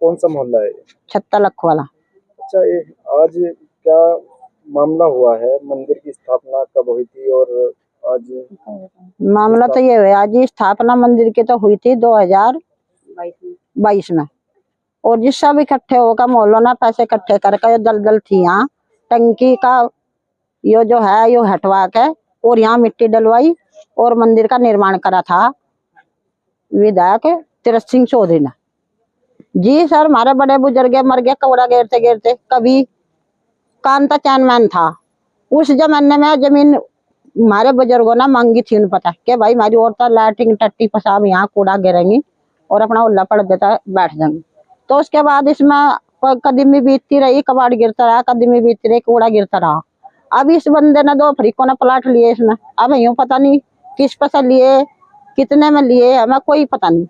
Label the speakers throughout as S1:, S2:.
S1: कौन सा मोहल्ला है?
S2: छत्ता लख वाला।
S1: अच्छा, ये आज क्या मामला हुआ है? मंदिर की स्थापना कब हुई थी और आज?
S2: मामला तो ये है, आज स्थापना मंदिर की तो हुई थी 2022 में। और जिस सब इकट्ठे होकर मोहल्लों ने पैसे इकट्ठे करके दलदल थी यहाँ टंकी का यो जो है यो हटवा के और यहाँ मिट्टी डलवाई और मंदिर का निर्माण करा था विधायक तीरथ सिंह चौधरी ने। जी सर, हमारे बड़े बुजुर्ग मर गए कौड़ा गिरते गिरते। कभी कांता चैनमैन था, उस जमाने में जमीन हमारे बुजुर्गों ने मांगी थी। उन्हें पता कि भाई हमारी औरत लैट्रिन टट्टी पेशाब यहाँ कूड़ा गिरेंगी और अपना उल्ला पड़ देता बैठ जाएंगे। तो उसके बाद इसमें कदमी बीतती रही, कबाड़ गिरता रहा, कदमी बीतती रही, कूड़ा गिरता रहा। अब इस बंदे ने 2 फरीकों ने प्लाट लिए इसमें। अब यूँ पता नहीं किस पैसा लिए, कितने में लिए, हमें कोई पता नहीं।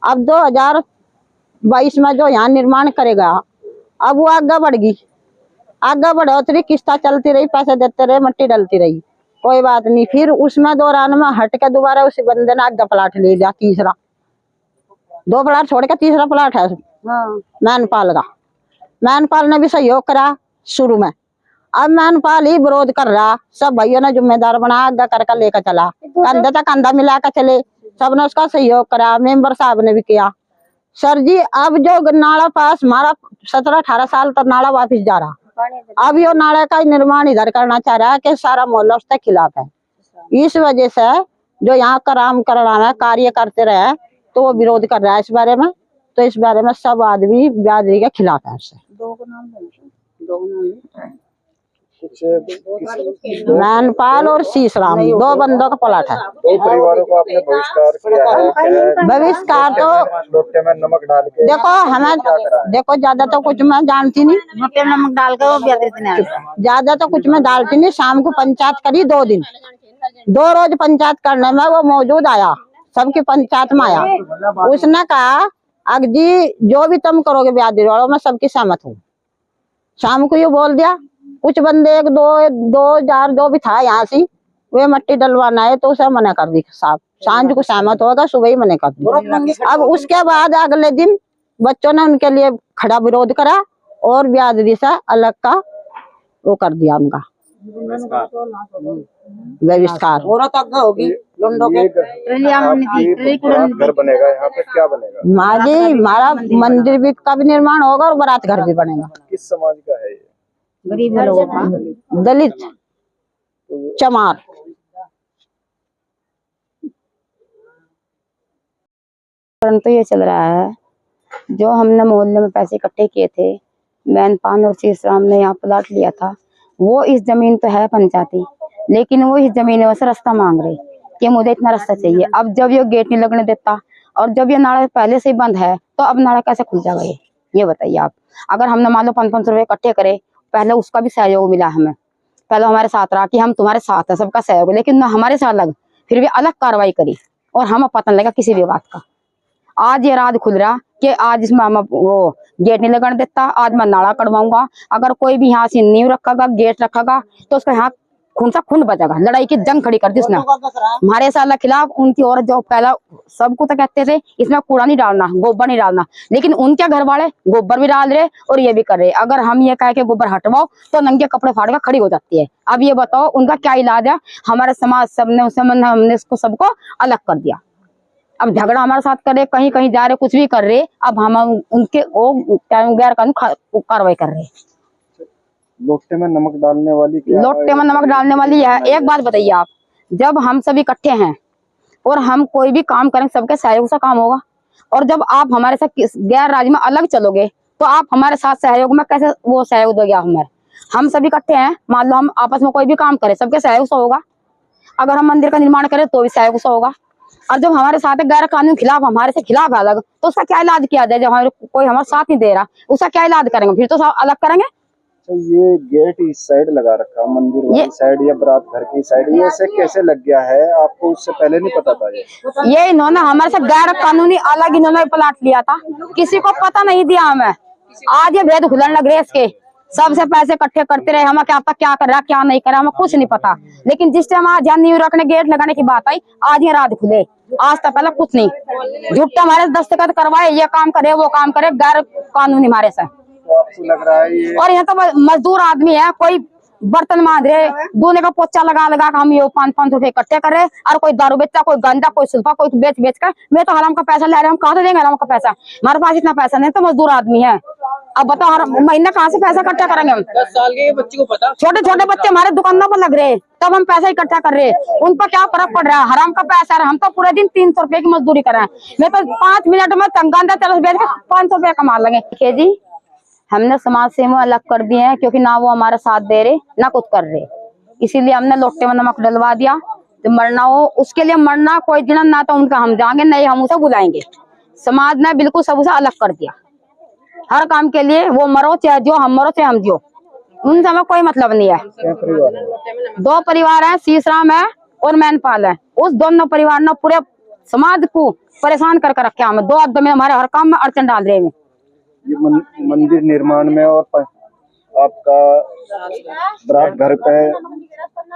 S2: अब 2022 में जो यहाँ निर्माण करेगा, अब वो आगे बढ़ गई, आगे बढ़ोतरी किस्ता चलती रही, पैसे देते रहे, मट्टी डलती रही, कोई बात नहीं। फिर उसमें दौरान में हट के दोबारा उसी बंदे ने आगे प्लाट ले लिया, तीसरा। 2 प्लाट छोड़ के तीसरा प्लाट है मैनपाल का। मैनपाल ने भी सहयोग करा शुरू में, अब मैनपाल ही विरोध कर रहा। सब भाइयों ने जिम्मेदार बना, आगे करके लेकर चला, कंधे तक कंधा मिला कर चले, सबने उसका सहयोग करा। मेंबर साहब ने भी किया। सर जी, अब जो नाला पास हमारा 17-18 साल तक नाला वापिस जा रहा, अब यो नाले का निर्माण इधर करना चाह रहा है कि सारा मोहल्ला उसके खिलाफ है। इस वजह से जो यहाँ का राम करना है कार्य करते रहे तो वो विरोध कर रहा है इस बारे में। तो इस बारे में सब आदमी बिरादरी के खिलाफ है। मैनपाल और शीशराम 2 बंदों का प्लाट है।
S1: 2 परिवारों को आपने बहिष्कार किया है।
S2: बहिष्कार तो
S1: लोटे में नमक डाल के
S2: देखो, हमें देखो ज्यादा तो कुछ मैं जानती नहीं,
S3: लोटे में नमक डाल के
S2: ज्यादा तो कुछ मैं डालती नहीं। शाम को पंचायत करी 2 दिन, 2 रोज पंचायत करने में वो मौजूद आया, सबकी पंचायत में आया। उसने कहा अग जी जो भी तुम करोगे बिरादरी वालों में सबकी सहमत हूँ। शाम को ये बोल दिया। कुछ बंदे 1-2 जो भी था यहाँ से वे मट्टी डलवाना है तो उसे मना कर दी साहब। सांझ को सहमत होगा, सुबह ही मना कर दी। अब उसके बाद अगले दिन बच्चों ने उनके लिए खड़ा विरोध करा और बिरादरी से अलग का वो कर दिया, उनका बहिष्कार।
S1: घर बनेगा यहाँ पे, क्या बनेगा?
S2: माजी हमारा मंदिर भी का भी निर्माण होगा और बारात घर भी बनेगा।
S1: किस समाज का है ये?
S3: गरीब लोगों का,
S2: दलित चमार।
S3: तो ये चल रहा है, जो हमने मोहल्ले में पैसे इकट्ठे किए थे, मैनपाल और शीशराम ने यहाँ प्लाट लिया था, वो इस जमीन तो है पंचायती, लेकिन वो इस जमीन में से रास्ता मांग रहे कि मुझे इतना रास्ता चाहिए। अब जब ये गेट नहीं लगने देता और जब ये नाला पहले से ही बंद है तो अब नाला कैसे खुल जाएगा? ये बताइए आप। अगर हमने मान लो 500 रुपए इकट्ठे करे, पहले उसका भी सहयोग मिला हमें, पहले हमारे साथ रहा कि हम तुम्हारे साथ है, सबका सहयोग, लेकिन न हमारे साथ लग फिर भी अलग कार्रवाई करी और हमें पता नहीं लगा किसी भी बात का। आज ये राज खुल रहा कि आज इसमें हम वो गेट नहीं लगने देता, आज मैं नाला कटवाऊंगा। अगर कोई भी यहाँ से नींव रखेगा, गेट रखेगा तो उसका यहाँ खून सा खून बचेगा। लड़ाई की जंग खड़ी कर दी उसने हमारे साल खिलाफ। उनकी औरत जो पहला सबको तो कहते थे इसमें कूड़ा नहीं डालना, गोबर नहीं डालना, लेकिन उनके घर वाले गोबर भी डाल रहे और ये भी कर रहे। अगर हम ये कहे कि गोबर हटवाओ तो नंगे कपड़े फाड़ कर खड़ी हो जाती है। अब ये बताओ उनका क्या इलाज है? हमारे समाज सबने हमने इसको सबको अलग कर दिया। अब झगड़ा हमारे साथ करे, कहीं कहीं जा रहे, कुछ भी कर रहे, अब हम उनके गैर कानूनी कार्रवाई कर रहे।
S1: लोटे में नमक डालने वाली
S3: लोटे में नमक डालने वाली है। एक बात बताइए आप, जब हम सभी इकट्ठे हैं और हम कोई भी काम करें सबके सहयोग से काम होगा, और जब आप हमारे साथ गैर राज्य में अलग चलोगे तो आप हमारे साथ सहयोग में कैसे वो सहयोग दोगे? हमारे हम सभी इकट्ठे हैं, मान लो हम आपस में कोई भी काम करें सबके सहयोग से होगा। अगर हम मंदिर का निर्माण करें तो भी सहयोग से होगा। और जब हमारे साथ गैर कानून खिलाफ हमारे से खिलाफ है अलग, तो उसका क्या इलाज किया जाए? जब कोई हमारे साथ नहीं दे रहा उसका क्या इलाज करेंगे? फिर तो अलग करेंगे।
S1: तो ये गेट इस साइड लगा रखा, मंदिर वाली साइड या बारात घर की साइड, ये ऐसे कैसे लग गया है? आपको उससे पहले नहीं पता था?
S3: ये इन्होंने हमारे साथ गैर कानूनी अलग इन्होंने प्लाट लिया था, किसी को पता नहीं दिया हमें। आज ये भेद खुलने लग रहे इसके सबसे पैसे इकट्ठे करते रहे। हमें क्या पता क्या कर रहा क्या नहीं कर रहा, हमें कुछ नहीं पता। लेकिन जिस टाइम आज न्यू रखने गेट लगाने की बात आई, आज ये रात खुले, आज तक पहले कुछ नहीं। झूठा हमारे दस्तखत करवाए, ये काम करे वो काम करे, गैर कानूनी हमारे से।
S1: तो आपको लग रहा है ये,
S3: और यहाँ तो मजदूर आदमी है, कोई बर्तन मांज रहे, दूने का पोचा लगा लगा हम ये 500 रुपए इकट्ठे कर रहे, और कोई दारू बेचता, कोई गंजा, कोई सुल्फा, कोई बेच कर। मैं तो हराम का पैसा ले रहे, हम कहाँ से देंगे हराम का पैसा? हमारे पास इतना पैसा नहीं, तो मजदूर आदमी है। अब बताओ हर महीने कहाँ से पैसा इकट्ठा करेंगे हम?
S4: 10 साल के बच्चे को पता,
S3: छोटे छोटे बच्चे हमारे दुकानों पर लग रहे, तब हम पैसा इकट्ठा कर रहे, उन पर क्या फर्क पड़ रहा है? हराम का पैसा है, हम तो पूरे दिन 300 रुपए की मजदूरी कर रहे हैं। मैं तो 5 मिनट में गंदा चरस बेच के 500 रुपया कमा लगे। देखिए जी, हमने समाज से अलग कर दिए हैं, क्योंकि ना वो हमारा साथ दे रहे ना कुछ कर रहे, इसीलिए हमने लोटे में नमक डलवा दिया। तो मरना हो उसके लिए मरना, कोई दिन ना तो उनका हम जाएंगे, नहीं हम उसे बुलाएंगे। समाज ने बिल्कुल सब उसे अलग कर दिया, हर काम के लिए वो मरो चाहे जो, हम मरो चाहे हम जियो, उनसे हमें कोई मतलब नहीं है।
S1: क्या परिवार है?
S3: 2 परिवार है, शीशराम है और मैनपाल है। उस दोनों परिवार ने पूरे समाज को परेशान करके रखे हमें। 2 आदमी हमारे हर काम में अड़चन डाल रहे हैं।
S1: ये मंदिर निर्माण में और आपका बारात घर पे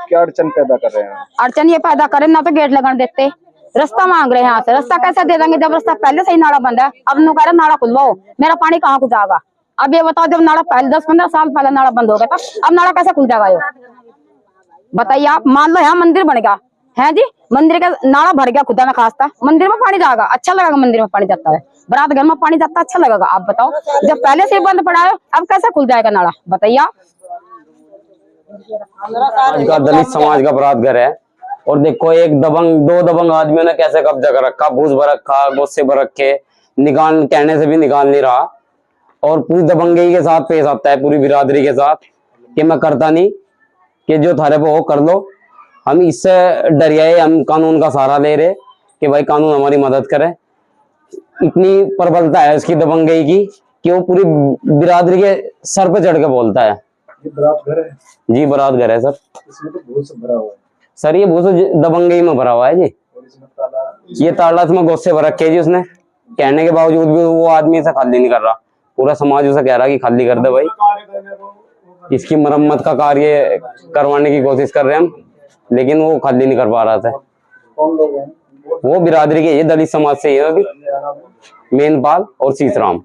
S1: क्या अड़चन पैदा कर रहे हैं?
S3: अड़चन ये पैदा करे, ना तो गेट लगन देते, रास्ता मांग रहे हैं यहाँ से। रास्ता कैसे दे देंगे जब रास्ता पहले से ही नाला बंद है? अब नु कह रहे नाला खुलवाओ, मेरा पानी कहाँ को जाएगा? अब ये बताओ, जब नाला पहले 10-15 साल पहले नाला बंद हो गया था, अब नाला कैसे खुल जाएगा? ये बताइए आप। मान लो यहाँ मंदिर बन गया है जी, मंदिर का नाला भर गया, खुदा ना खास्ता मंदिर में पानी जाएगा, अच्छा लगेगा? मंदिर में पानी जाता है, बारात घर में पानी जाता अच्छा लगेगा? आप बताओ, जब पहले से ही बंद पड़ा है, अब कैसे खुल जाएगा नाला? बताइए आप।
S5: आज का दलित समाज का बारात घर है, और देखो एक दबंग 2 दबंग आदमियों ने कैसे कब्जा कर रखा, भूस भर रखा, गोसे भर रखे, निकाल कहने से भी निकाल नहीं रहा, और पूरी दबंगई के साथ पेश आता है पूरी बिरादरी के साथ कि मैं करता नहीं, कि जो थारे पे हो कर लो। हम इससे डरियाए, हम कानून का सहारा ले रहे कि भाई कानून हमारी मदद करे। इतनी प्रबलता है उसकी दबंगई की कि वो पूरी बिरादरी के सर पे चढ़ के बोलता है।
S1: ये बारात घर है?
S5: जी बारात घर है सर।
S1: इसमें तो भूत से भरा हुआ है
S5: सर, ये भूस दबंगई में भरा हुआ है जी।
S1: और इसमें ताला,
S5: ये ताला इसमें गोसे भर रखे जी उसने, कहने के बावजूद भी वो आदमी इसे खाली नहीं कर रहा। पूरा समाज उसे कह रहा कि खाली कर दे भाई। इसकी मरम्मत का कार्य करवाने की कोशिश कर रहे हैं हम, लेकिन वो खाली नहीं कर पा रहा था।
S1: कौन लोग हैं?
S5: वो बिरादरी के, ये दलित समाज से ही है अभी, मेनपाल और शीशराम।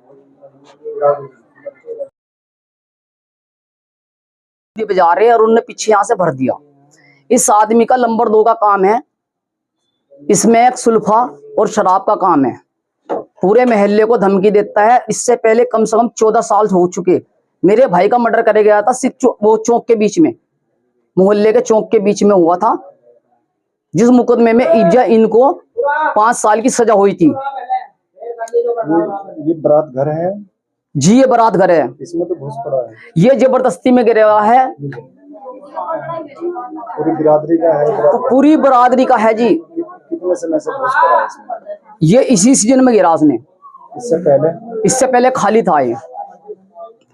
S4: पे जा रहे हैं और उनने पीछे यहाँ से भर दिया। इस आदमी का नंबर 2 का काम है, इसमें एक सुल्फा और शराब का काम है। पूरे मोहल्ले को धमकी देता है। इससे पहले कम से कम 14 साल हो चुके। मेरे भाई का मर्डर करे गया था वो चौक के बीच में, मोहल्ले के चौक के बीच में हुआ था, जिस मुकदमे में इनको 5 साल की सजा हुई थी।
S1: ये बारात घर है
S4: जी, ये बारात घर है।
S1: इसमें तो घुस पड़ा है,
S4: ये जबरदस्ती में गिरा हुआ है,
S1: पूरी बिरादरी का है।
S4: तो पूरी बरादरी का है जी।
S1: कितने समय से घुस पड़ा है इसमें?
S4: ये इसी सीजन में गिरा उसने,
S1: इससे पहले
S4: खाली था ये।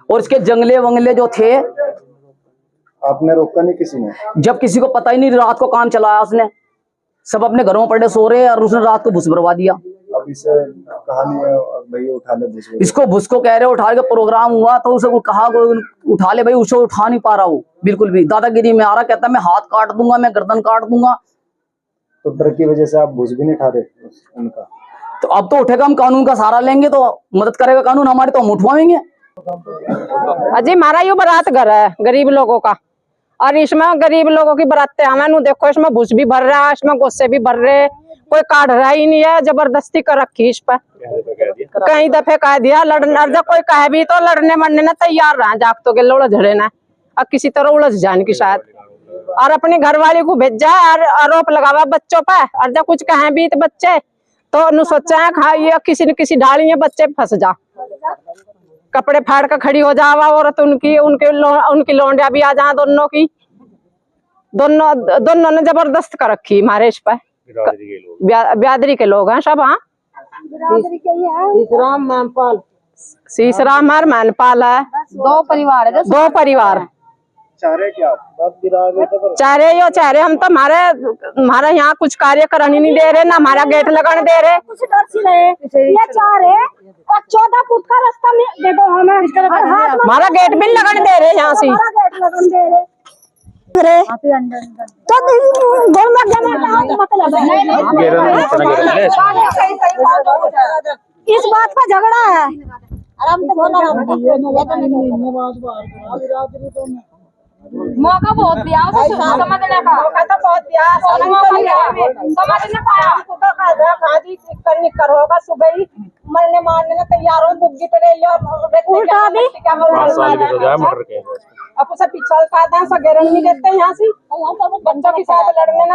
S4: और इसके जंगले वंगले जो थे,
S1: आपने रोका नहीं किसी ने?
S4: जब किसी को पता ही नहीं, रात को काम चलाया उसने, सब अपने घरों में पड़े सो रहे, और उसने रात को भूस भरवा दिया।
S1: अब इसे कहानी है भाई उठा ले भूस,
S4: इसको भूस को कह रहे उठा के, प्रोग्राम हुआ तो उसे कहा उठा ले भाई, उसे उठा नहीं पा रहा वो बिल्कुल भी, दादागिरी में आ रहा, कहता मैं हाथ काट दूंगा, मैं गर्दन काट दूंगा।
S1: तो डर की वजह से आप भूस भी नहीं उठा रहे उनका?
S4: तो अब तो उठेगा, हम कानून का सहारा लेंगे तो मदद करेगा कानून हमारी, तो हम उठवाएंगे।
S6: अजी हमारा यो बारात घर है गरीब लोगों का, और इसमें गरीब लोगों की बारात हमें देखो, इसमें भूस भी भर रहा है, इसमें गोस्से भी भर रहे, कोई काट रहा ही नहीं है। जबरदस्ती कर रखी इस पर, कई दफे कह दिया लड़ना, जब कोई कहे भी तो लड़ने मरने ना तैयार रहा, जागतों के लोड़ झड़े ना, अब किसी तरह उलझ जाने की शायद, और अपनी घरवाली को भेजा और आरोप लगावा बच्चों पर, और जब कुछ कहे भी तो बच्चे तो सोचा है खाइए किसी न किसी ढाली में बच्चे फंस जा, कपड़े फाड़ कर खड़ी हो जावा औरत उनकी, उनकी लौंडिया भी आ जा, दोनों की, दोनों ने जबरदस्त कर रखी हमारे इस पर। बिरादरी के लोग हैं सब। हाँ, शीशराम और मैनपाल है,
S3: 2 परिवार है,
S6: 2 परिवार।
S1: चाह रहे क्या आप?
S6: चाह रहे हम तो हमारा यहाँ कुछ कार्य करने नहीं दे रहे, ना हमारा गेट लगाने दे रहे।
S7: कुछ डर सी रहे ये चाह रहे और 14 फुट का रास्ता में दे दो हमें,
S6: हमारा गेट भी लगाने दे रहे यहाँ से।
S7: गेट लगन दे रहे तो गवर्नमेंट जमा का हाथ मत लगा। इस बात का झगड़ा है।
S2: आराम से बोला
S7: मौका बहुत दिया उसे समझने का,
S6: मौका तो बहुत दिया,
S7: समझ नहीं पाया।
S6: निकर होगा सुबह ही मरने मारने में तैयार हो, बुग्गी पे
S7: उल्टा भी
S6: अब उसे पिछल का था, सगेरन नहीं देते यहाँ से बच्चों के साथ लड़ने ना